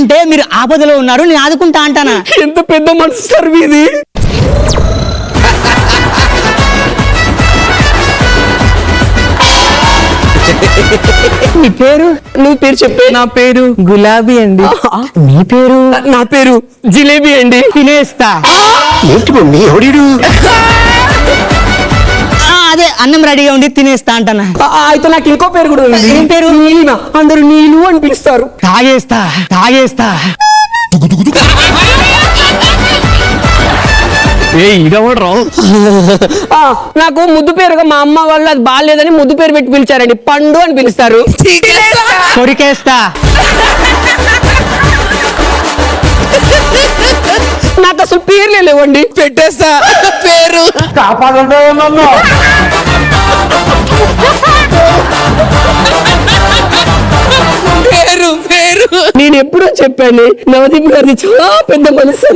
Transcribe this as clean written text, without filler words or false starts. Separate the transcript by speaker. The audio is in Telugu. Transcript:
Speaker 1: అంటే మీరు ఆపదలో ఉన్నారు, నేను ఆదుకుంటా అంటానా.
Speaker 2: ఎంత పెద్ద మనసు సార్ మీది.
Speaker 1: మీ పేరు?
Speaker 2: నువ్వు పేరు చెప్పే.
Speaker 1: నా పేరు గులాబీ అండి. మీ పేరు?
Speaker 2: నా పేరు జిలేబీ అండి.
Speaker 1: తినేస్తా. అదే అన్నం రెడీగా ఉండి తినేస్తా అంటానా.
Speaker 2: అయితే నాకు ఇంకో పేరు కూడా ఉంది.
Speaker 1: ఏం పేరు?
Speaker 2: నీలిమ. అందరూ నీలు అని పిలుస్తారు.
Speaker 1: తాగేస్తా తాగేస్తా.
Speaker 2: నాకు ముద్దు పేరుగా మా అమ్మ వాళ్ళు అది బాగాలేదని ముద్దు పేరు పెట్టి పిలిచారండి. పండు అని పిలుస్తారు.
Speaker 1: కొరికేస్తా.
Speaker 2: నాకు అసలు పేర్లే లేవండి.
Speaker 3: పెట్టేస్తా పేరు. పేరు పేరు
Speaker 2: నేను ఎప్పుడో చెప్పాను నవదీప్ గారిది చాలా పెద్ద మనసు.